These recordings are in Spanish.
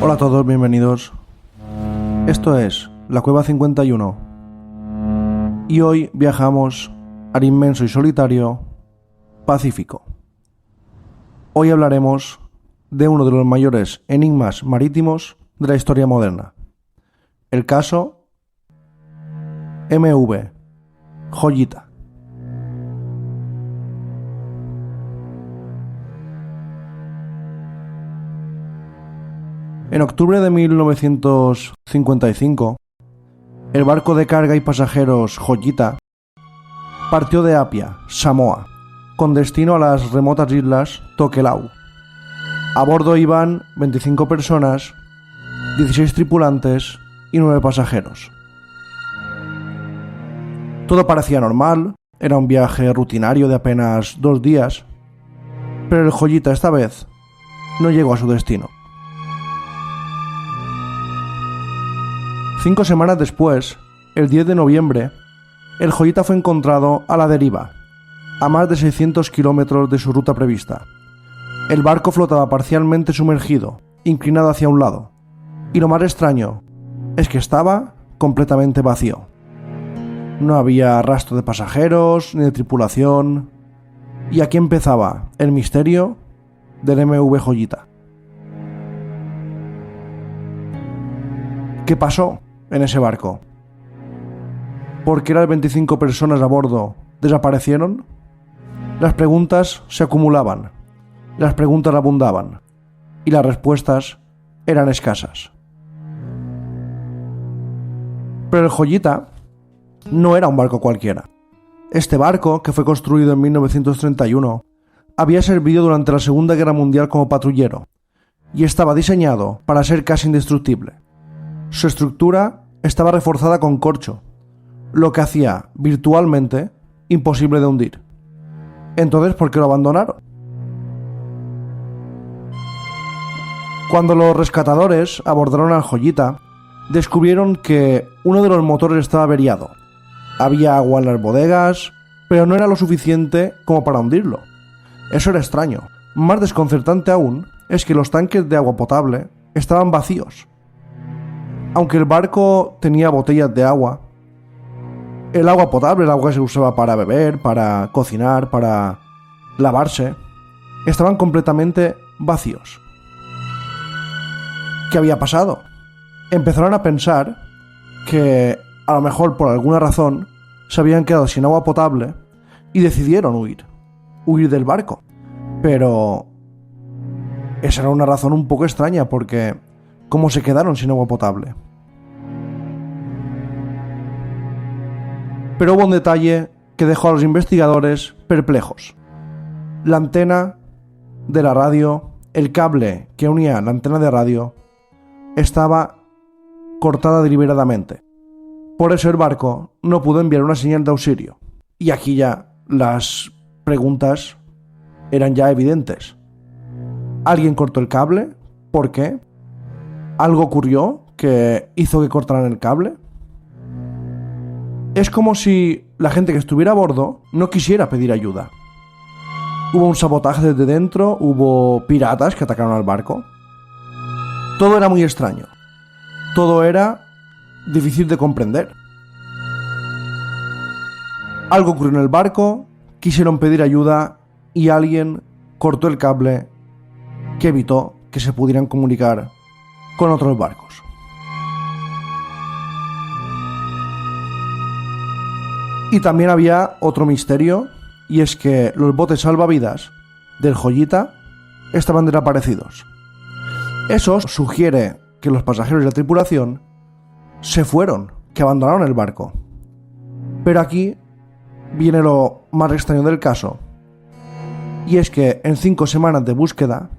Hola a todos, bienvenidos. Esto es La Cueva 51 y hoy viajamos al inmenso y solitario Pacífico. Hoy hablaremos de uno de los mayores enigmas marítimos de la historia moderna, el caso MV Joyita. En octubre de 1955, el barco de carga y pasajeros Joyita partió de Apia, Samoa, con destino a las remotas islas Tokelau. A bordo iban 25 personas, 16 tripulantes y 9 pasajeros. Todo parecía normal, era un viaje rutinario de apenas 2 días, pero el Joyita esta vez no llegó a su destino. 5 semanas después, el 10 de noviembre, el Joyita fue encontrado a la deriva, a más de 600 kilómetros de su ruta prevista. El barco flotaba parcialmente sumergido, inclinado hacia un lado, y lo más extraño es que estaba completamente vacío. No había rastro de pasajeros ni de tripulación, y aquí empezaba el misterio del MV Joyita. ¿Qué pasó en ese barco? ¿Por qué las 25 personas a bordo desaparecieron? Las preguntas se acumulaban, las preguntas abundaban, y las respuestas eran escasas. Pero el Joyita no era un barco cualquiera. Este barco, que fue construido en 1931, había servido durante la Segunda Guerra Mundial como patrullero, y estaba diseñado para ser casi indestructible. Su estructura estaba reforzada con corcho, lo que hacía virtualmente imposible de hundir. Entonces, ¿por qué lo abandonaron? Cuando los rescatadores abordaron al Joyita, descubrieron que uno de los motores estaba averiado. Había agua en las bodegas, pero no era lo suficiente como para hundirlo. Eso era extraño. Más desconcertante aún es que los tanques de agua potable estaban vacíos. Aunque el barco tenía botellas de agua, el agua potable, el agua que se usaba para beber, para cocinar, para lavarse, estaban completamente vacíos. ¿Qué había pasado? Empezaron a pensar que a lo mejor por alguna razón se habían quedado sin agua potable y decidieron huir del barco. Pero esa era una razón un poco extraña, porque ¿cómo se quedaron sin agua potable? Pero hubo un detalle que dejó a los investigadores perplejos. La antena de la radio, el cable que unía la antena de radio, estaba cortada deliberadamente. Por eso el barco no pudo enviar una señal de auxilio. Y aquí ya las preguntas eran ya evidentes. ¿Alguien cortó el cable? ¿Por qué? ¿Algo ocurrió que hizo que cortaran el cable? Es como si la gente que estuviera a bordo no quisiera pedir ayuda. Hubo un sabotaje desde dentro, hubo piratas que atacaron al barco. Todo era muy extraño. Todo era difícil de comprender. Algo ocurrió en el barco, quisieron pedir ayuda y alguien cortó el cable que evitó que se pudieran comunicar con otros barcos. Y también había otro misterio, y es que los botes salvavidas del Joyita estaban desaparecidos. Eso sugiere que los pasajeros y la tripulación se fueron, que abandonaron el barco. Pero aquí viene lo más extraño del caso, y es que en 5 semanas de búsqueda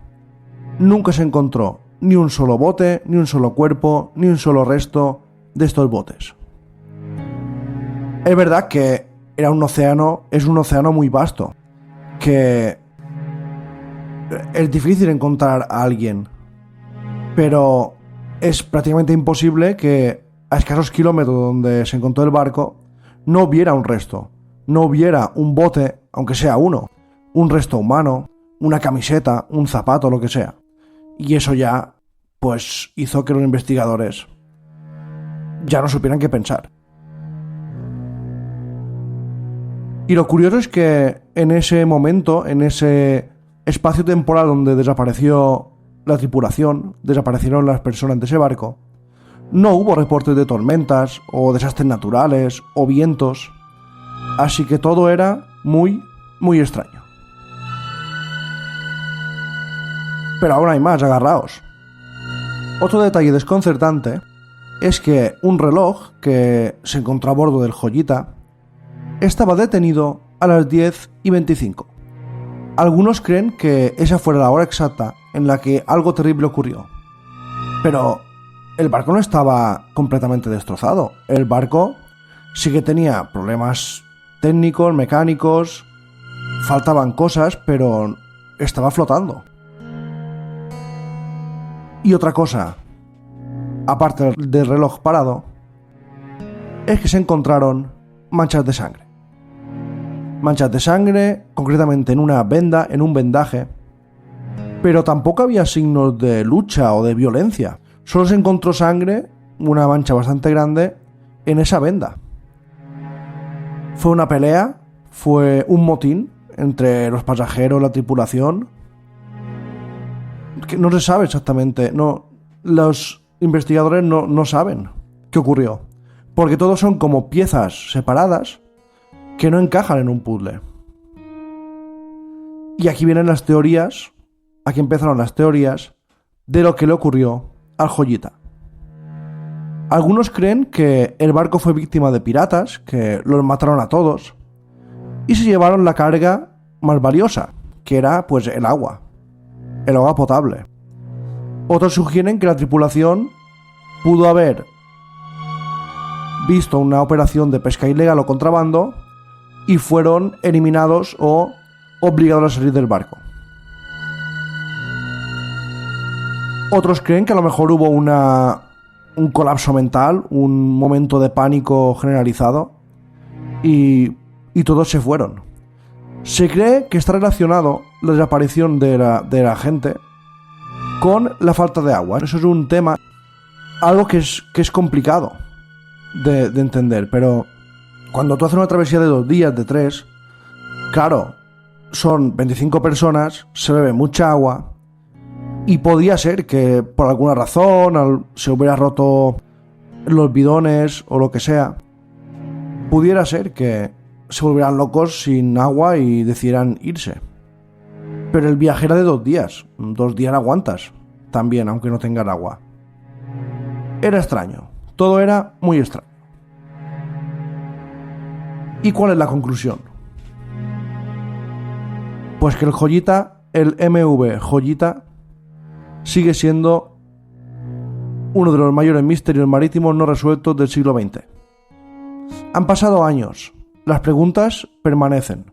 nunca se encontró ni un solo bote, ni un solo cuerpo, ni un solo resto de estos botes. Es verdad que es un océano muy vasto, que es difícil encontrar a alguien, pero es prácticamente imposible que a escasos kilómetros donde se encontró el barco no hubiera un resto, no hubiera un bote, aunque sea uno, un resto humano, una camiseta, un zapato, lo que sea. Y eso ya pues hizo que los investigadores ya no supieran qué pensar. Y lo curioso es que en ese momento, en ese espacio temporal donde desapareció la tripulación, desaparecieron las personas de ese barco, no hubo reportes de tormentas o desastres naturales o vientos, así que todo era muy, muy extraño. Pero aún hay más, agarraos. Otro detalle desconcertante es que un reloj que se encontró a bordo del Joyita estaba detenido a las 10:25. Algunos creen que esa fuera la hora exacta en la que algo terrible ocurrió. Pero el barco no estaba completamente destrozado. El barco sí que tenía problemas técnicos, mecánicos, faltaban cosas, pero estaba flotando. Y otra cosa, aparte del reloj parado, es que se encontraron manchas de sangre. Manchas de sangre, concretamente en una venda, en un vendaje, pero tampoco había signos de lucha o de violencia. Solo se encontró sangre, una mancha bastante grande, en esa venda. Fue una pelea, fue un motín entre los pasajeros, la tripulación, que no se sabe exactamente, los investigadores no saben qué ocurrió, porque todos son como piezas separadas que no encajan en un puzzle. Y aquí vienen las teorías, aquí empezaron las teorías de lo que le ocurrió al Joyita. Algunos creen que el barco fue víctima de piratas, que los mataron a todos y se llevaron la carga más valiosa, que era pues el agua potable. Otros sugieren que la tripulación pudo haber visto una operación de pesca ilegal o contrabando y fueron eliminados o obligados a salir del barco. Otros creen que a lo mejor hubo un colapso mental, un momento de pánico generalizado y todos se fueron. Se cree que está relacionado la desaparición de la gente con la falta de agua. Eso es un tema, algo que es complicado de entender, pero cuando tú haces una travesía de 2 días, de 3, claro, son 25 personas, se bebe mucha agua y podía ser que por alguna razón se hubiera roto los bidones o lo que sea. Pudiera ser que se volvieran locos sin agua y decidieran irse. Pero el viaje era de 2 días. 2 días aguantas también, aunque no tengan agua. Era extraño. Todo era muy extraño. ¿Y cuál es la conclusión? Pues que el Joyita, el MV Joyita, sigue siendo uno de los mayores misterios marítimos no resueltos del siglo XX. Han pasado años. Las preguntas permanecen.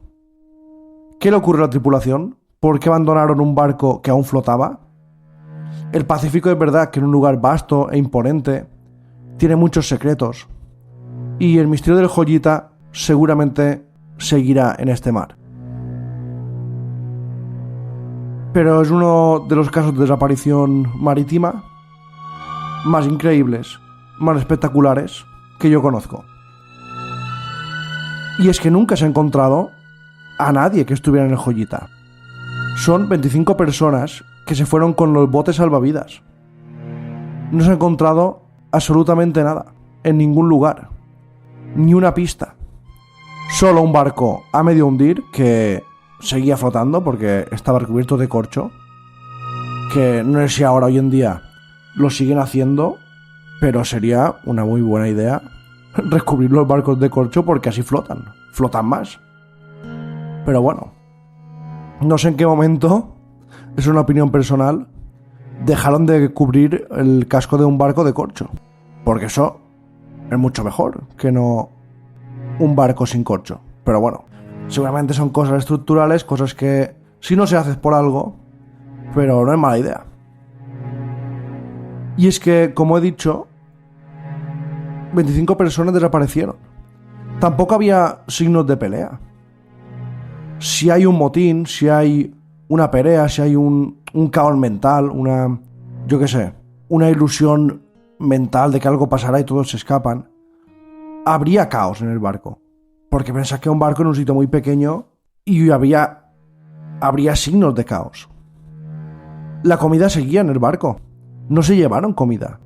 ¿Qué le ocurrió a la tripulación? ¿Por qué abandonaron un barco que aún flotaba? El Pacífico es verdad que en un lugar vasto e imponente tiene muchos secretos y el misterio del Joyita seguramente seguirá en este mar. Pero es uno de los casos de desaparición marítima más increíbles, más espectaculares que yo conozco. Y es que nunca se ha encontrado a nadie que estuviera en el Joyita. Son 25 personas que se fueron con los botes salvavidas. No se ha encontrado absolutamente nada, en ningún lugar, ni una pista. Solo un barco a medio hundir que seguía flotando porque estaba recubierto de corcho, que no sé si ahora hoy en día lo siguen haciendo, pero sería una muy buena idea recubrir los barcos de corcho porque así flotan más. Pero bueno, no sé en qué momento, es una opinión personal, dejaron de cubrir el casco de un barco de corcho, porque eso es mucho mejor que no un barco sin corcho. Pero bueno, seguramente son cosas estructurales, cosas que si no se hace por algo, pero no es mala idea. Y es que, como he dicho, 25 personas desaparecieron. Tampoco había signos de pelea. Si hay un motín, si hay una pelea, si hay un caos mental, yo qué sé, una ilusión mental de que algo pasará y todos se escapan, habría caos en el barco. Porque pensás que un barco en un sitio muy pequeño y habría signos de caos. La comida seguía en el barco. No se llevaron comida.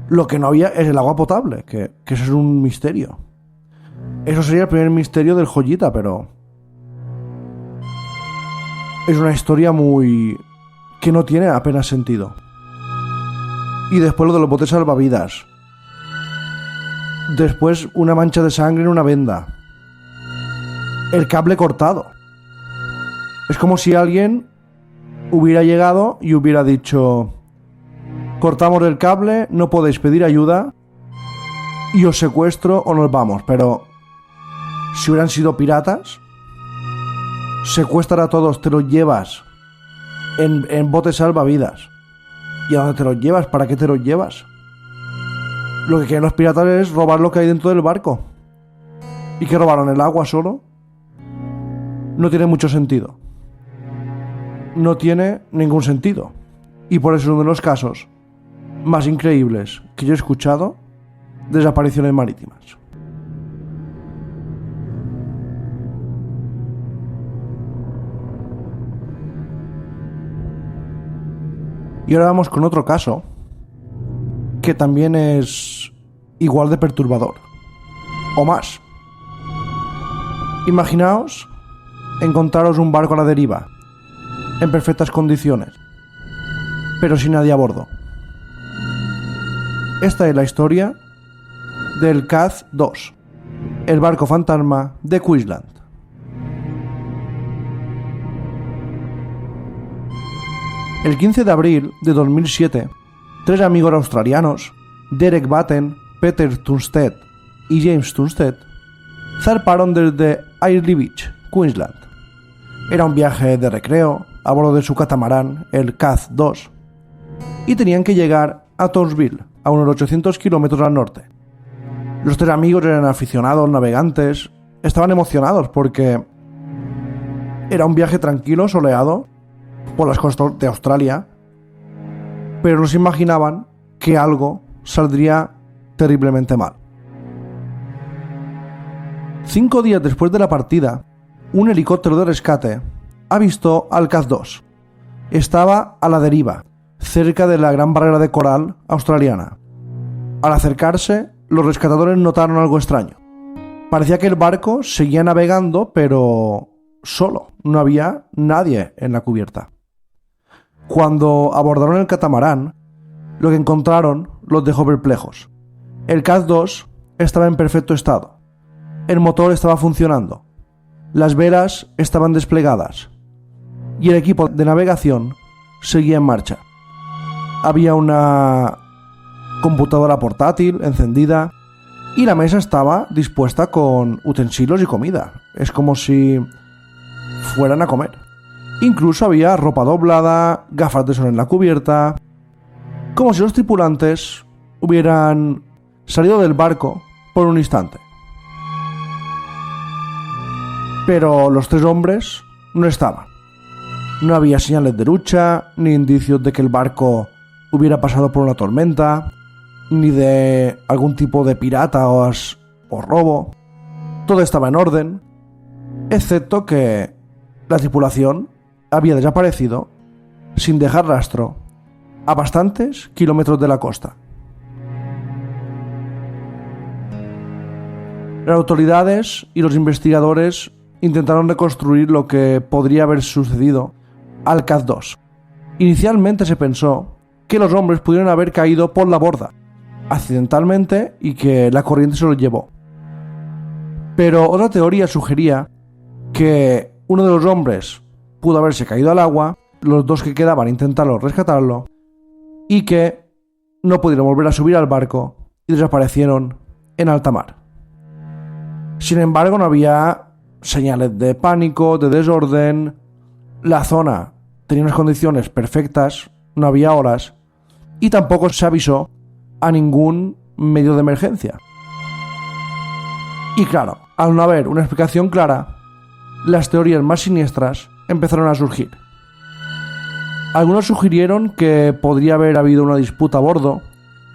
Lo que no había es el agua potable, que eso es un misterio. Eso sería el primer misterio del Joyita, pero es una historia que no tiene apenas sentido. Y después lo de los botes salvavidas. Después una mancha de sangre en una venda. El cable cortado. Es como si alguien hubiera llegado y hubiera dicho: cortamos el cable, no podéis pedir ayuda y os secuestro o nos vamos. Pero si hubieran sido piratas, secuestran a todos, te los llevas en botes salvavidas. ¿Y a dónde te los llevas? ¿Para qué te los llevas? Lo que quieren los piratas es robar lo que hay dentro del barco. ¿Y qué robaron? ¿El agua solo? No tiene mucho sentido. No tiene ningún sentido. Y por eso es uno de los casos más increíbles que yo he escuchado de desapariciones marítimas. Y ahora vamos con otro caso que también es igual de perturbador, o más. Imaginaos encontraros un barco a la deriva, en perfectas condiciones, pero sin nadie a bordo. Esta es la historia del Caz 2, el barco fantasma de Queensland. El 15 de abril de 2007, 3 amigos australianos, Derek Batten, Peter Tunstead y James Tunstead, zarparon desde Airlie Beach, Queensland. Era un viaje de recreo a bordo de su catamarán, el Caz 2, y tenían que llegar a Townsville, a unos 800 kilómetros al norte. Los 3 amigos eran aficionados navegantes, estaban emocionados porque era un viaje tranquilo, soleado, por las costas de Australia, pero no se imaginaban que algo saldría terriblemente mal. 5 días después de la partida, un helicóptero de rescate avistó al Caz 2. Estaba a la deriva, cerca de la gran barrera de coral australiana. Al acercarse, los rescatadores notaron algo extraño. Parecía que el barco seguía navegando, pero solo, no había nadie en la cubierta. Cuando abordaron el catamarán, lo que encontraron los dejó perplejos. El Caz 2 estaba en perfecto estado. El motor estaba funcionando. Las velas estaban desplegadas. Y el equipo de navegación seguía en marcha. Había una computadora portátil encendida y la mesa estaba dispuesta con utensilios y comida. Es como si fueran a comer. Incluso había ropa doblada, gafas de sol en la cubierta, como si los tripulantes hubieran salido del barco por un instante. Pero los 3 hombres no estaban. No había señales de lucha, ni indicios de que el barco hubiera pasado por una tormenta, ni de algún tipo de pirata o robo. Todo estaba en orden, excepto que la tripulación había desaparecido sin dejar rastro a bastantes kilómetros de la costa. Las autoridades y los investigadores intentaron reconstruir lo que podría haber sucedido al Caz 2. Inicialmente se pensó que los hombres pudieron haber caído por la borda, accidentalmente, y que la corriente se los llevó. Pero otra teoría sugería que uno de los hombres pudo haberse caído al agua, los 2 que quedaban intentaron rescatarlo, y que no pudieron volver a subir al barco y desaparecieron en alta mar. Sin embargo, no había señales de pánico, de desorden. La zona tenía unas condiciones perfectas, no había olas, y tampoco se avisó a ningún medio de emergencia. Y claro, al no haber una explicación clara, las teorías más siniestras empezaron a surgir. Algunos sugirieron que podría haber habido una disputa a bordo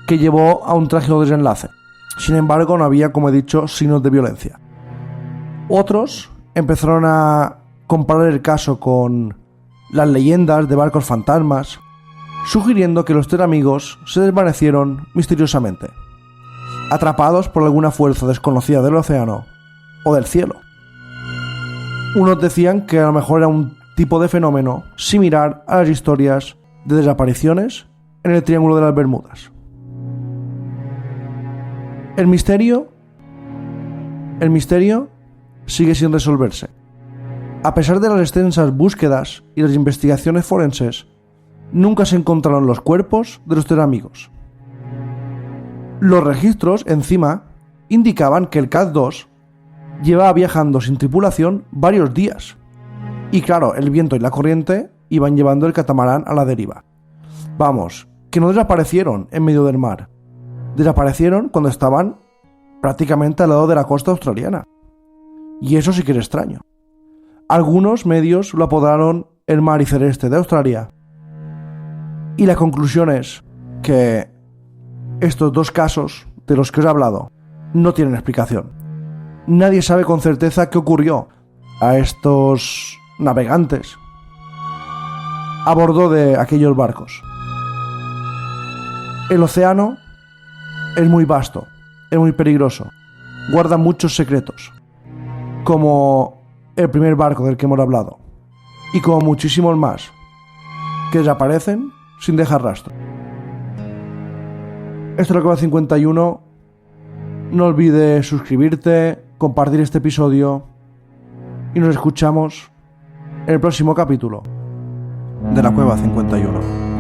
que llevó a un trágico desenlace. Sin embargo, no había, como he dicho, signos de violencia. Otros empezaron a comparar el caso con las leyendas de barcos fantasmas, sugiriendo que los 3 amigos se desvanecieron misteriosamente, atrapados por alguna fuerza desconocida del océano o del cielo. Unos decían que a lo mejor era un tipo de fenómeno similar a las historias de desapariciones en el Triángulo de las Bermudas. El misterio sigue sin resolverse. A pesar de las extensas búsquedas y las investigaciones forenses, nunca se encontraron los cuerpos de los 3 amigos. Los registros, encima, indicaban que el Cat 2 llevaba viajando sin tripulación varios días. Y claro, el viento y la corriente iban llevando el catamarán a la deriva. Vamos, que no desaparecieron en medio del mar. Desaparecieron cuando estaban prácticamente al lado de la costa australiana. Y eso sí que era extraño. Algunos medios lo apodaron el Mar y Celeste de Australia. Y la conclusión es que estos 2 casos de los que os he hablado no tienen explicación. Nadie sabe con certeza qué ocurrió a estos navegantes a bordo de aquellos barcos. El océano es muy vasto, es muy peligroso, guarda muchos secretos, como el primer barco del que hemos hablado, y como muchísimos más, que desaparecen sin dejar rastro. Esto es La Cueva 51. No olvides suscribirte, compartir este episodio, y nos escuchamos en el próximo capítulo de La Cueva 51.